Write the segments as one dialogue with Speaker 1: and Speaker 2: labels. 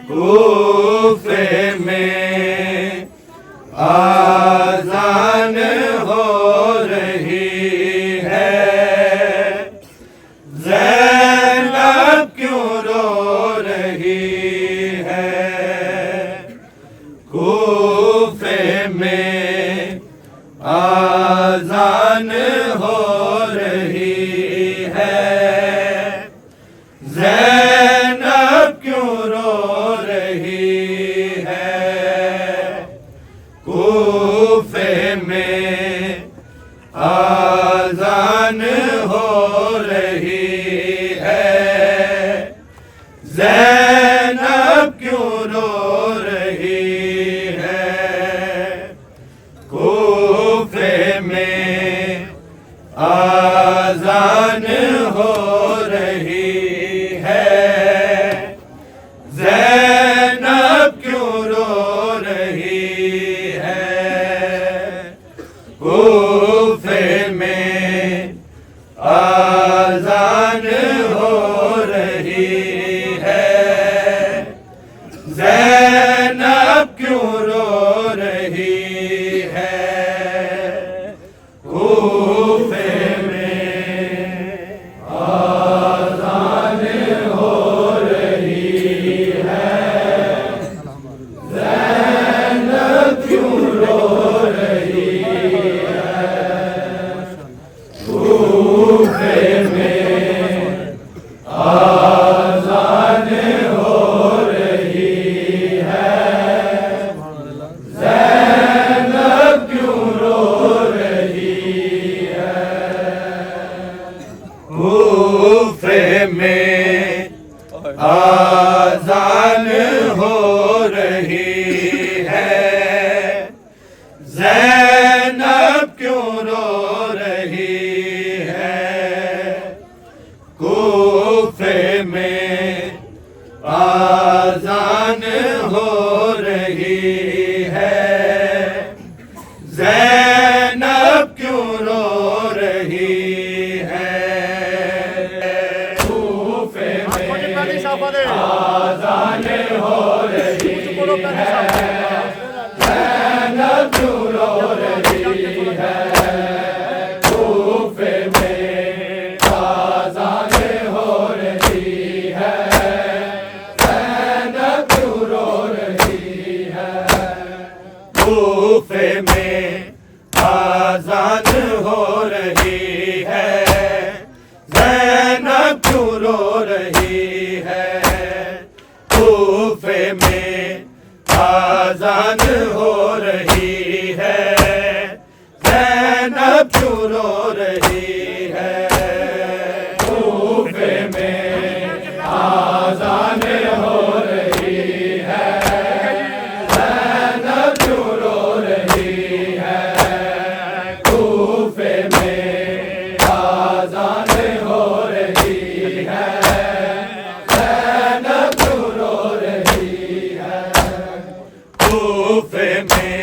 Speaker 1: कूफे में आज़ान हो रही है, ज़ैनब क्यों रो रही है। कूफे में आज़ान हो रही है, ज़ैनब क्यों रो रही है। कूफे में आज़ान हो रही है, ज़ैनब क्यों रो रही है। कूफे में आज़ान हो रही है, ज़ैनब क्यों रो रही है। कूफे में आज़ान हो रही है, ज़ैनब क्यों रो रही है। कूफे में आज़ान हो रही है, ज़ैनब क्यों रो रही है। कूफे में आज़ान हो रही है, ज़ैनब क्यों रो रही है। कूफे में आज़ान हो रही है, ज़ैनब क्यों रो रही है। कूफे में आज़ान हो रही है, ज़ैनब क्यों रो रही है। कूफे में आज़ान हो रही है, ज़ैनब क्यों रो रही है। कूफे में आज़ान हो रही है, ज़ैनब क्यों रो रही है। कूफे में आज़ान हो रही है, ज़ैनब क्यों रो रही है। कूफे में आज़ान हो रही है, ज़ैनब क्यों रो रही है। कूफे में आज़ान हो रही है, ज़ैनब क्यों रो रही है। कूफे में आज़ान हो रही है, ज़ैनब क्यों रो रही है। कूफे में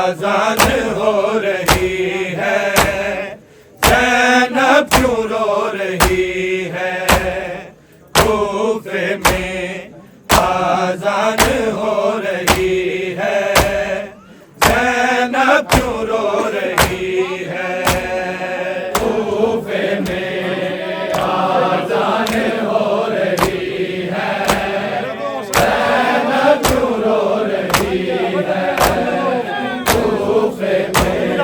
Speaker 1: आज़ान हो रही है, ज़ैनब क्यों रो रही है। कूफे में आज़ान हो रही है, ज़ैनब क्यों रो रही है। कूफे में आज़ान हो रही है, ज़ैनब क्यों रो रही है। कूफे में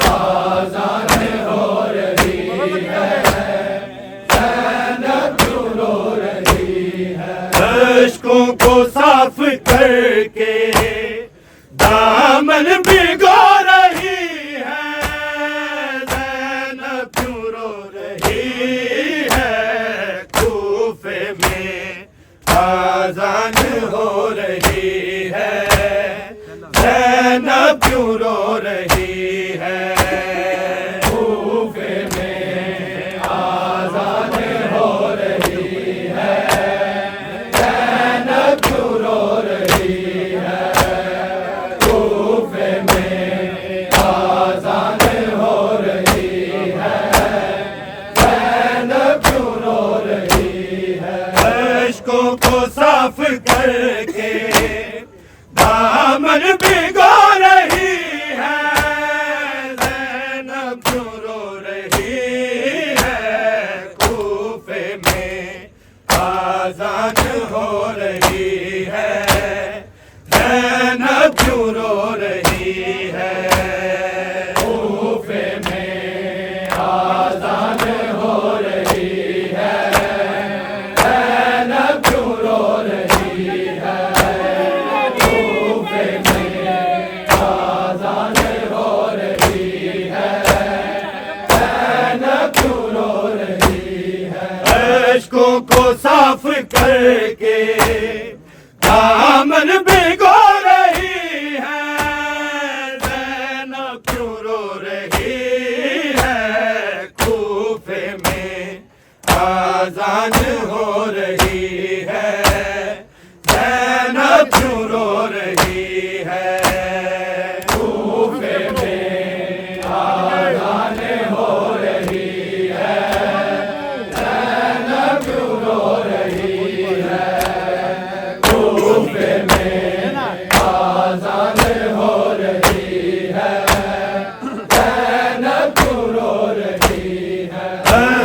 Speaker 1: आज़ान हो रही है, ज़ैनब क्यों रो रही है। अश्कों को साफ करके दामन भिगो रही है, ज़ैनब क्यों रो रही है। कूफे में आज़ान हो रही है, ज़ैनब क्यों रो रही है। कूफे में आज़ान हो रही है, ज़ैनब क्यों रो रही है। कूफे में आज़ान हो रही है, ज़ैनब क्यों रो रही है। अश्कों को साफ करके दामन भिगो रही है, ज़ैनब क्यों रो रही है, कूफे में आज़ान हो रही है, ज़ैनब क्यों रो रही है, कूफे में आज़ान हो रही है, ज़ैनब क्यों रो रही है, कूफे में आज़ान हो रही है, ज़ैनब क्यों रो रही है, अश्कों को साफ करके दामन भिगो रही है, ज़ैनब क्यों रो रही है, कूफे में आज़ान हो रही है, ज़ैनब क्यों रो रही है, कूफे में आज़ान हो रही है, ज़ैनब क्यों रो रही है, कूफे में आज़ान हो रही है, ज़ैनब क्यों रो रही है,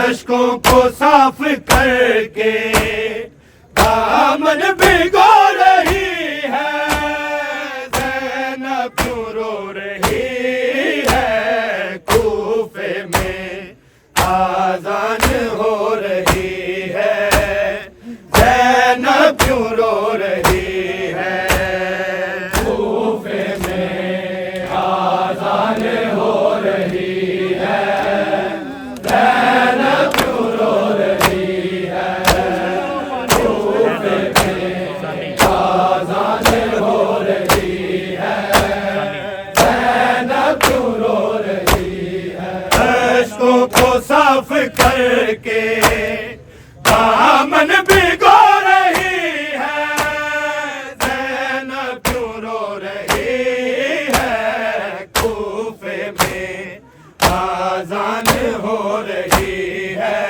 Speaker 1: अश्कों को साफ करके दामन भिगो रही है, ज़ैनब क्यों रो रही है, कूफे में आज़ान हो रही है, ज़ैनब क्यों रो रही है, कूफे में आज़ान हो रही है, ज़ैनब क्यों रो रही है, कूफे में आज़ान हो रही है, ज़ैनब क्यों रो रही है, अश्कों को साफ करके दामन भिगो रही है, ज़ैनब क्यों रो रही है, कूफे में आज़ान हो रही है,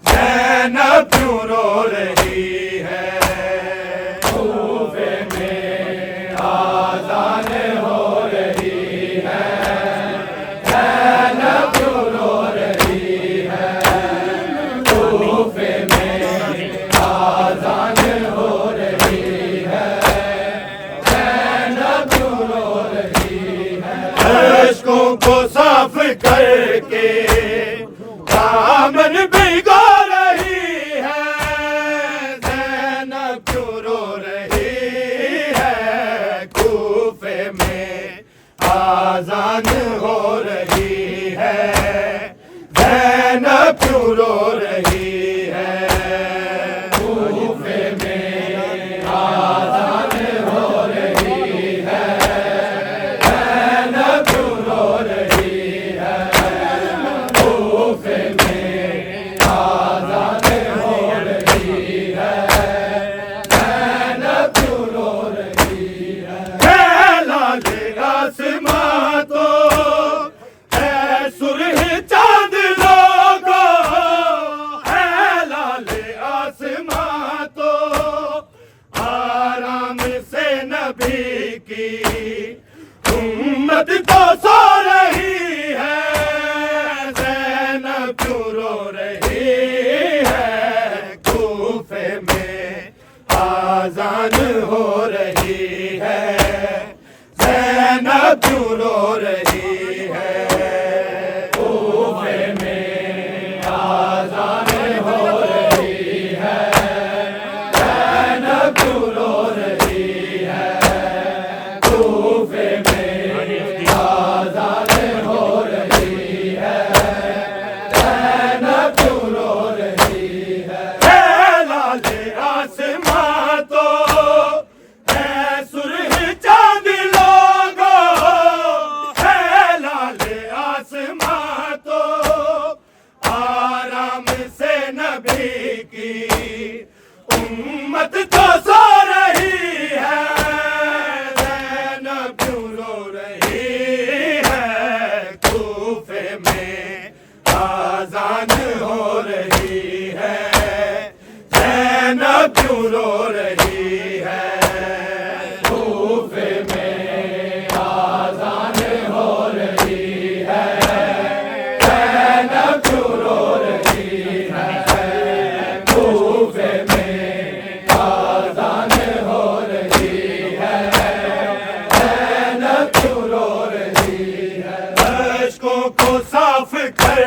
Speaker 1: ज़ैनब क्यों रो रही है, कूफे में आज़ान हो रही है, ज़ैनब क्यों रो रही है, कूफे में आज़ान हो रही है, ज़ैनब क्यों रो रही है, अश्कों को साफ करके दामन भिगो रही है, ज़ैनब क्यों रो रही है, कूफे में आज़ान हो रही है, ज़ैनब क्यों रो रही है, कूफे में आज़ान हो रही है, ज़ैनब क्यों रो रही है, कूफे में आज़ान हो रही है, ज़ैनब क्यों रो रही है, लाल आसमां तो है सुरह चांद लोगों, है लाल आसमां तो आराम से नबी की उम्मत तो सो रही है, ज़ैनब क्यों रो रही है, कूफे में आज़ान हो रही है, ज़ैनब क्यों रो रही है, कूफे में आज़ान हो रही है, ज़ैनब क्यों रो रही है, कूफे में आज़ान हो रही है, ज़ैनब क्यों रो रही है, लाल आसमां तो है सुरह चांद लोगों, है लाल आसमां तो आराम से नबी की उम्मत तो सो रही है, ज़ैनब क्यों रो रही है, कूफे में आज़ान हो रही है, ज़ैनब क्यों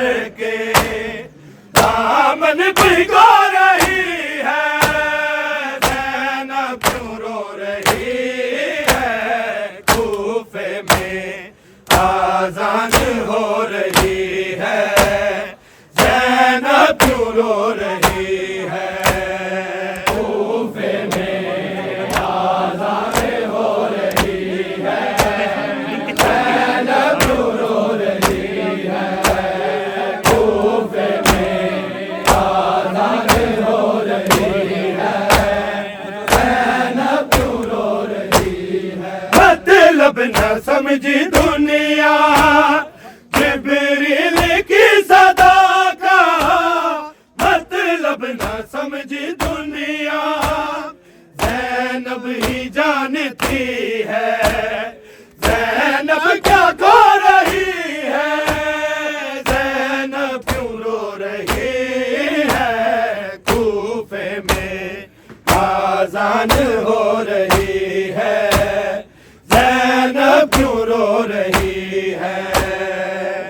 Speaker 1: करके दामन भिगो रही है, ज़ैनब क्यों रो रही है, कूफे में आज़ान हो रही है, ज़ैनब क्यों रो रही है, कूफे में आज़ान हो रही है, ज़ैनब क्यों रो रही है, कूफे में आज़ान हो रही है, ज़ैनब क्यों रो रही है। मतलब न समझी दुनिया जिब्रील की सदा का, मतलब न समझी दुनिया ज़ैनब ही जानती है, ज़ैनब क्या खो रही है, ज़ैनब क्यों रो रही है, कूफे में आज़ान हो रही है, ज़ैनब क्यों रो रही है,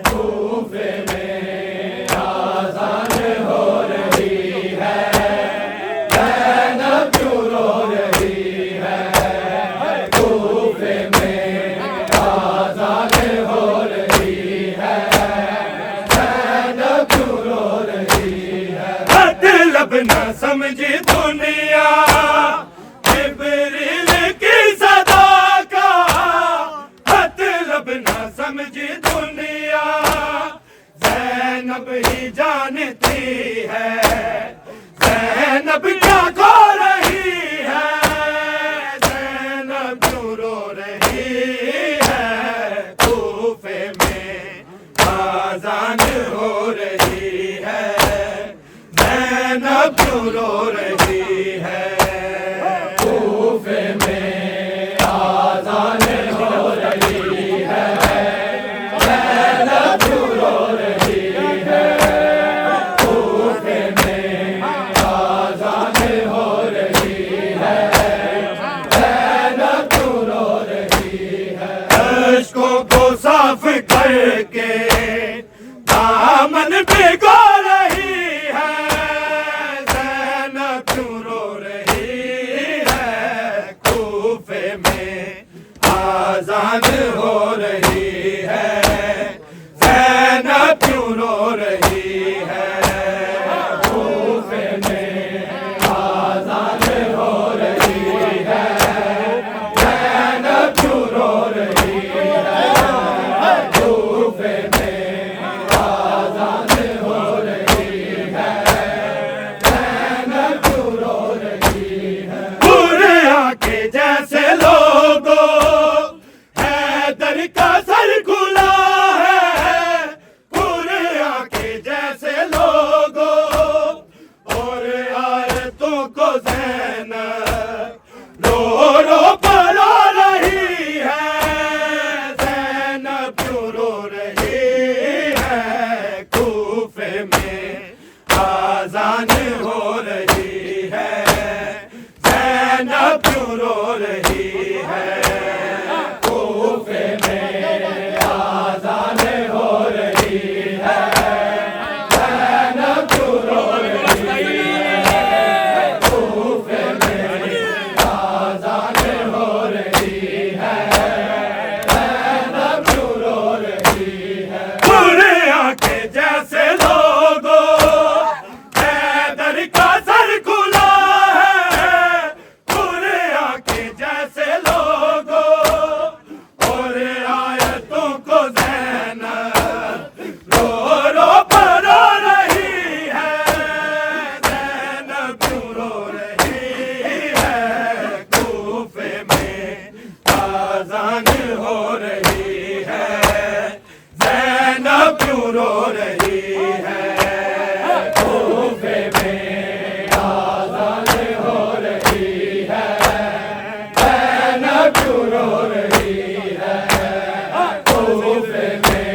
Speaker 1: कूफे में आज़ान हो रही है, ज़ैनब क्यों रो रही है, कूफे में आज़ान हो रही है, ज़ैनब क्यों रो रही है। मतलब न समझी दुनिया जिब्रील की सदा का, मतलब न समझी दुनिया ज़ैनब ही जानती है, ज़ैनब क्या खो रही है, ज़ैनब क्यों रो रही है, कूफे में आज़ान हो रही है, ज़ैनब क्यों रो रही है, कूफे में आज़ान हो रही है, ज़ैनब क्यों रो रही है, कूफे में आज़ान हो रही है, ज़ैनब क्यों रो रही है। अश्कों को साफ करके दामन भिगो रही है, ज़ैनब क्यों रो रही है, कूफे में आज़ान हो रही है, ज़ैनब क्यों रो रही है, कूफे में आज़ान हो रही है, ज़ैनब क्यों रो रही है, कूफे में आज़ान हो रही है, ज़ैनब क्यों रो रही है। बुरे आके जैसे लोगों हैदर का सर खुला है, बुरे आके जैसे लोगों और आयतों को ज़ैनब रो रो पढ़ा रही है, ज़ैनब क्यों रो रही है, कूफे में आज़ान हो रही है, ज़ैनब क्यों रो रही है, कूफे में आज़ान हो रही है, ज़ैनब क्यों रो रही है, कूफे में आज़ान हो रही है, ज़ैनब क्यों रो रही है। बुरे आके जैसे लोगों हैदर का सर खुला है, बुरे आके जैसे लोगों और आयतों को ज़ैनब रो रो पढ़ा रही है, ज़ैनब क्यों रो रही है, कूफे में आज़ान हो रही है, ज़ैनब क्यों रो रही है, कूफे में आज़ान हो रही है, ज़ैनब क्यों रो रही है, कूफे में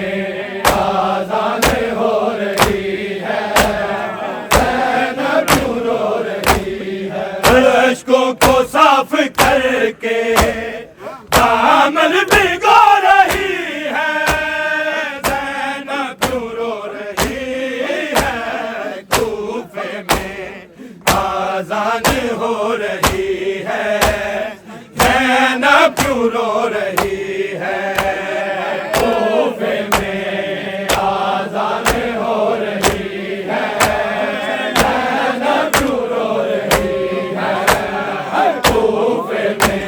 Speaker 1: आज़ान हो रही है, ज़ैनब क्यों रो रही है। अश्कों को साफ करके दामन भिगो रही है, ज़ैनब क्यों रो रही क्यों रो रही है, कूफे में आज़ान हो रही है, ज़ैनब क्यों रो रही है, कूफे में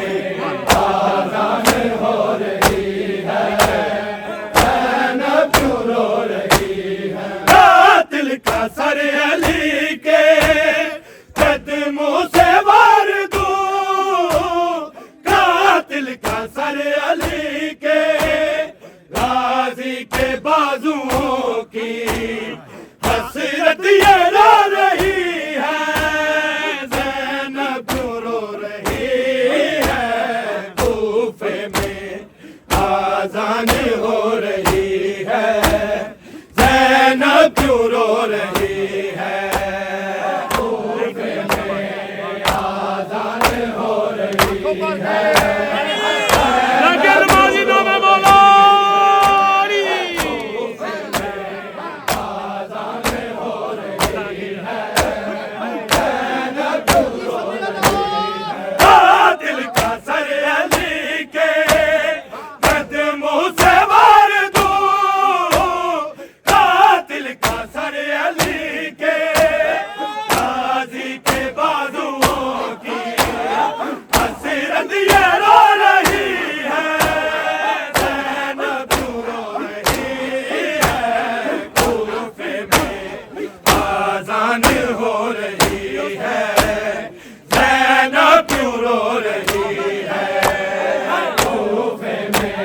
Speaker 1: आज़ान हो रही है, ज़ैनब क्यों रो रही है। कातिल का सर अली के कदमों से वार दूं, कातिल का सर अली के गाजी के बाजुओं की हसरत ये रो रही है, ज़ैनब क्यों रो रही है, कूफे में आज़ान हो रही है, ज़ैनब क्यों रो रही है, कूफे में आज़ान हो रही है। कातिल का सर अली के कदमों से वार दूं, कातिल का सर अली के गाजी के बाजुओं की हसरत ये रो रही है, ज़ैनब क्यों रो रही है, कूफे में आज़ान हो रही है, ज़ैनब क्यों रो रही है, कूफे में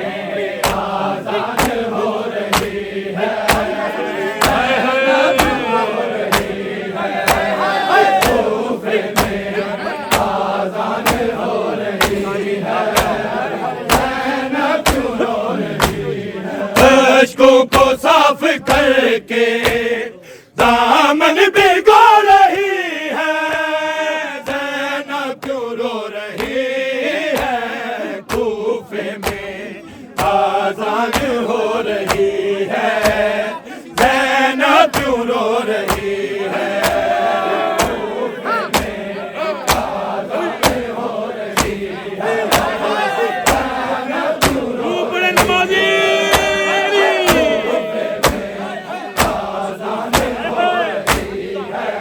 Speaker 1: आज़ान हो रही है, ज़ैनब क्यों रो रही है, कूफे में आज़ान हो रही है, ज़ैनब क्यों रो रही है। अश्कों को साफ करके दामन भिगो रही है, ज़ैनब क्यों रो रही है, कूफे में आज़ान हो रही है, ज़ैनब क्यों रो रही है, कूफे में आज़ान हो रही है, ज़ैनब क्यों रो रही है।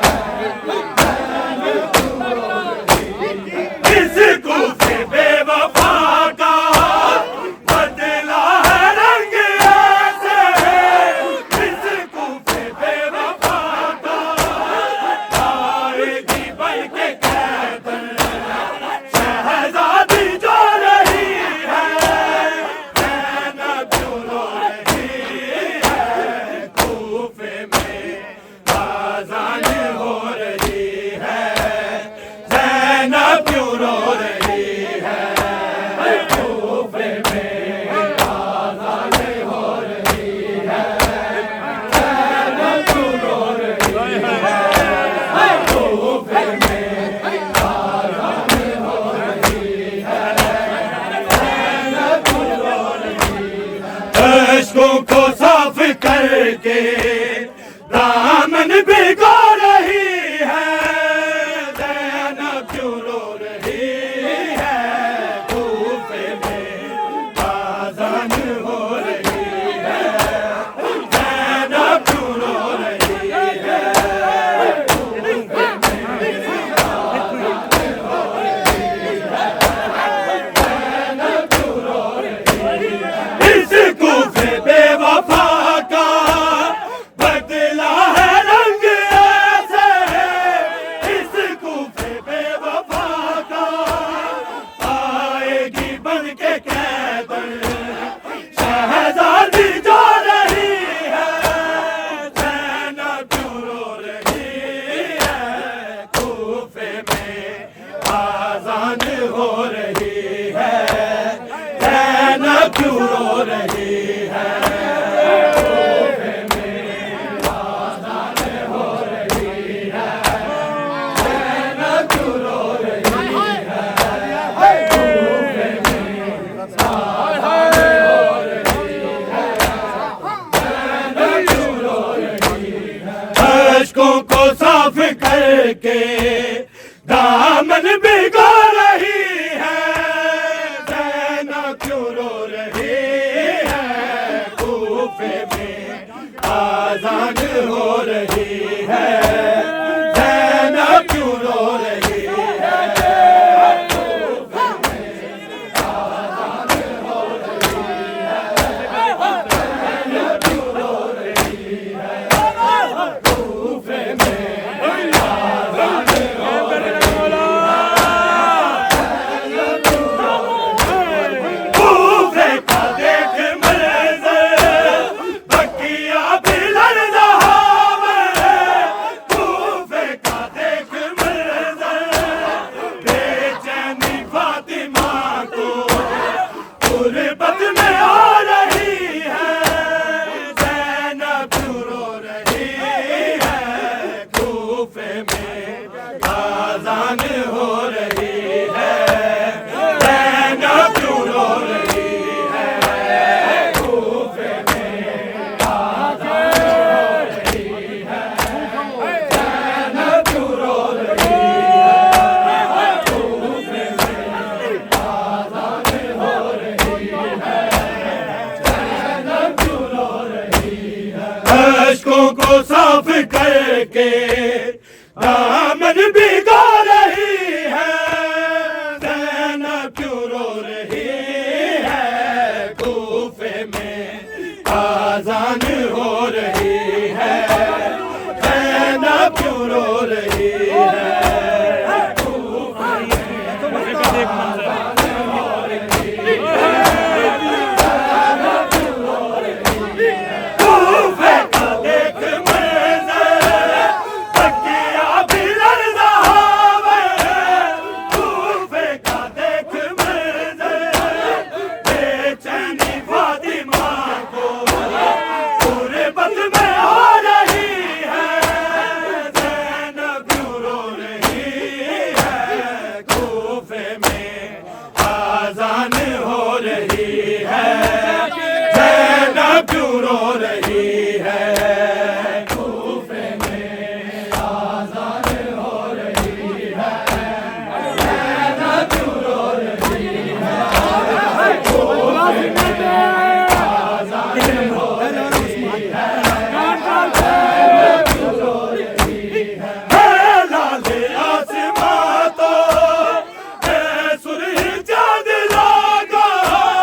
Speaker 1: इस कूफे बेवफा का बदला है रंग ऐसे, इस कूफे बेवफा का आएगी बल्कि कैदर शहजादी जो रही है, ज़ैनब क्यों रो रही है, कूफे में आज़ान हो रही है, ज़ैनब क्यों रो रही है, कूफे में आज़ान हो रही है, ज़ैनब क्यों रो रही है, कूफे में आज़ान हो रही है, ज़ैनब क्यों रो रही है। अश्कों को साफ करके दामन भिगो रही है, ज़ैनब क्यों रो रही है, कूफे में आज़ान हो रही है, ज़ैनब क्यों रो रही है, कूफे में आज़ान हो रही है, ज़ैनब क्यों रो रही है। इस कूफे बेवफा का बदला है रंग ऐसे, इस कूफे बेवफा का आएगी बन के कैदर शहजादी जो रही है, ज़ैनब क्यों रो रही है, कूफे में आज़ान हो रही है, ज़ैनब क्यों रो रही है, कूफे में आज़ान हो रही है, ज़ैनब क्यों रो रही है, कूफे में आज़ान हो रही है, ज़ैनब क्यों रो रही है। अश्कों को साफ करके दामन भिगो रही है, साफ करके दामन भिगो रही है, ज़ैनब क्यों रो रही है, कूफे में आज़ान हो रही है, ज़ैनब क्यों रो रही है, कूफे में आज़ान हो रही है, ज़ैनब क्यों रो रही है, कूफे में आज़ान हो रही है, ज़ैनब क्यों रो रही है, कूफे में आज़ान हो रही है, ज़ैनब क्यों रो रही है, लाल आसमां तो आज़ान हो रही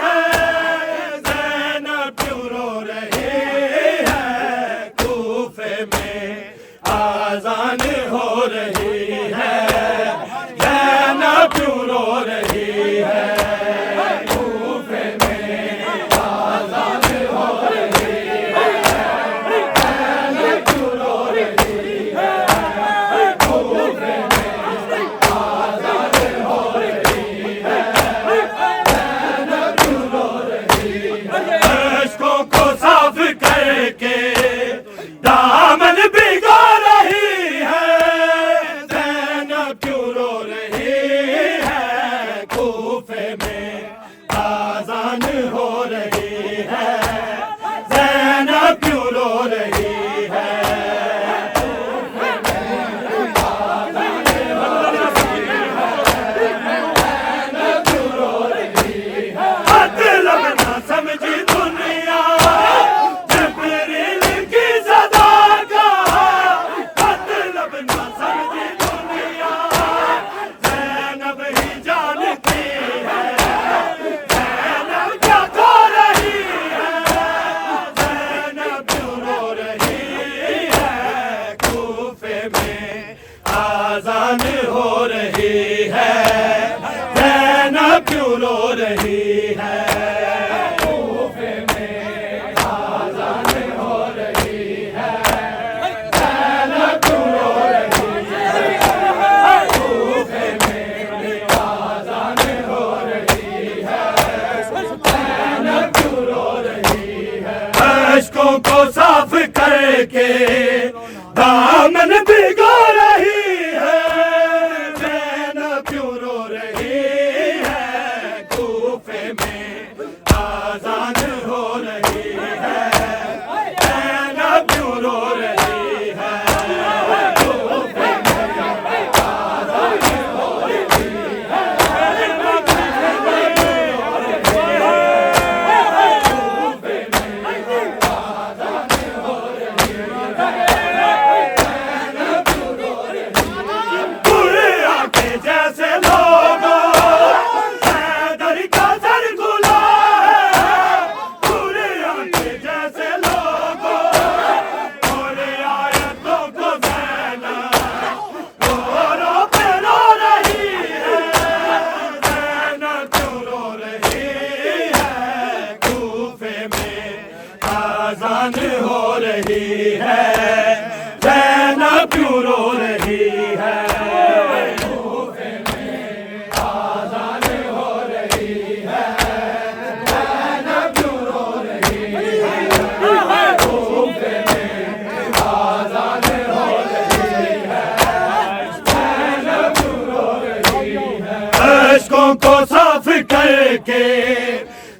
Speaker 1: है, ज़ैनब क्यों रो रही है, कूफे में आज़ान हो रही है, ज़ैनब क्यों रो रही है, कूफे में आज़ान हो रही है, ज़ैनब क्यों रो रही है, अश्कों को साफ करके दामन भिगो रही है, ज़ैनब क्यों रो रही है, कूफे में आज़ान हो रही है, ज़ैनब क्यों रो रही है, कूफे में आज़ान हो रही है, ज़ैनब क्यों रो रही है, मतलब ना समझी दुनिया आज़ान हो रही है, ज़ैनब क्यों रो रही है, कूफे में आज़ान हो रही है, ज़ैनब क्यों रो रही है, कूफे में आज़ान हो रही है, ज़ैनब क्यों रो रही है, अश्कों को साफ करके दामन भिगो रही है, ज़ैनब क्यों रो रही है, कूफे में आज़ान हो रही है, ज़ैनब क्यों रो रही है, कूफे में आज़ान हो रही है, ज़ैनब क्यों रो रही है, कूफे में आज़ान हो रही है। आज़ान हो रही है, ज़ैनब क्यों रो रही है, कूफे में आज़ान हो रही है, ज़ैनब क्यों रो रही है, कूफे में आज़ान हो रही है, ज़ैनब क्यों रो रही है, अश्कों को साफ करके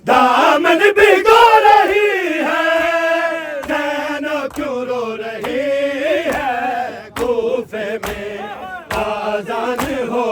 Speaker 1: दामन भिगो रही है, क्यों रो रही है, कूफे में आज़ान हो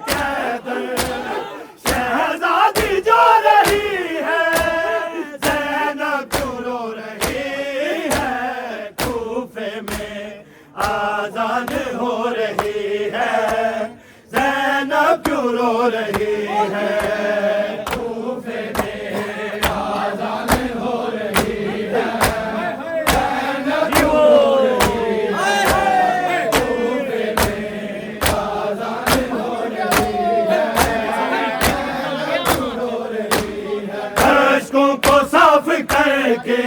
Speaker 1: कैदर शहजादी जो रही है, ज़ैनब क्यों रो रही है, कूफे में आज़ान हो रही है, ज़ैनब क्यों रो रही है, कूफे में आज़ान हो रही है, ज़ैनब क्यों रो रही है, कूफे में आज़ान हो रही है, ज़ैनब क्यों रो रही है, अश्कों को साफ करके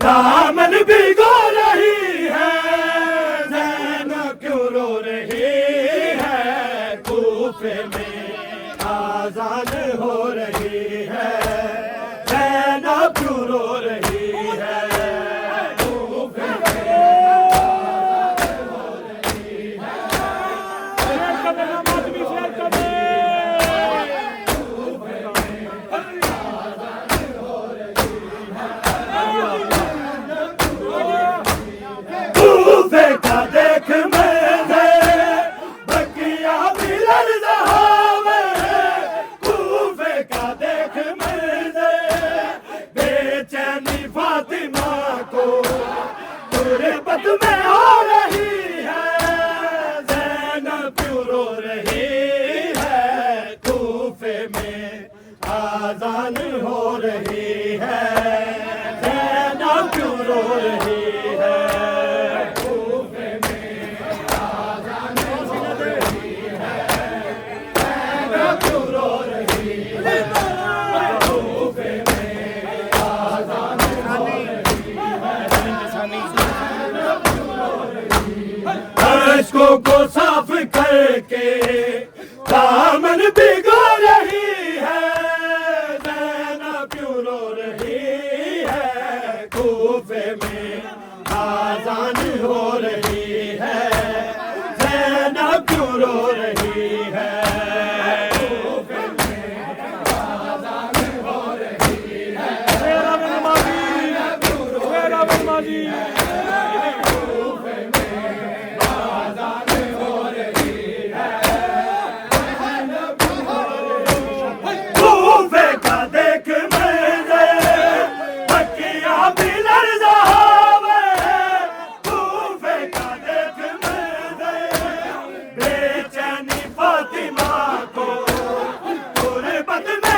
Speaker 1: दामन भिगो रही है, ज़ैनब क्यों रो रही है, कूफे में आज़ान हो रही है, ज़ैनब क्यों रो रही है, कूफे में आज़ान हो रही है, कूफे का देख मंज़र बकिया भी लर्ज़ा है, कूफे का देख मंज़र बेचैनी फातिमा को गुर्बत में हो रही है, ज़ैनब क्यों रो रही है, कूफे में आज़ान हो रही है, ज़ैनब क्यों रो रही है, कूफे में आज़ान हो रही है, ज़ैनब क्यों रो रही है, कूफे में आज़ान हो रही है, ज़ैनब क्यों रो रही है, अश्कों को साफ करके दामन भिगो रही है, ज़ैनब क्यों रो रही है, कूफे में आज़ान हो रही है, ज़ैनब क्यों रो रही है, कूफे में आज़ान हो रही है, ज़ैनब क्यों रो रही है, कूफे में आज़ान हो रही है, ज़ैनब क्यों रो रही है, कूफे का देख मंज़र बकिया भी लर्ज़ा है, कूफे का देख मंज़र बेचैनी फातिमा को गुर्बत में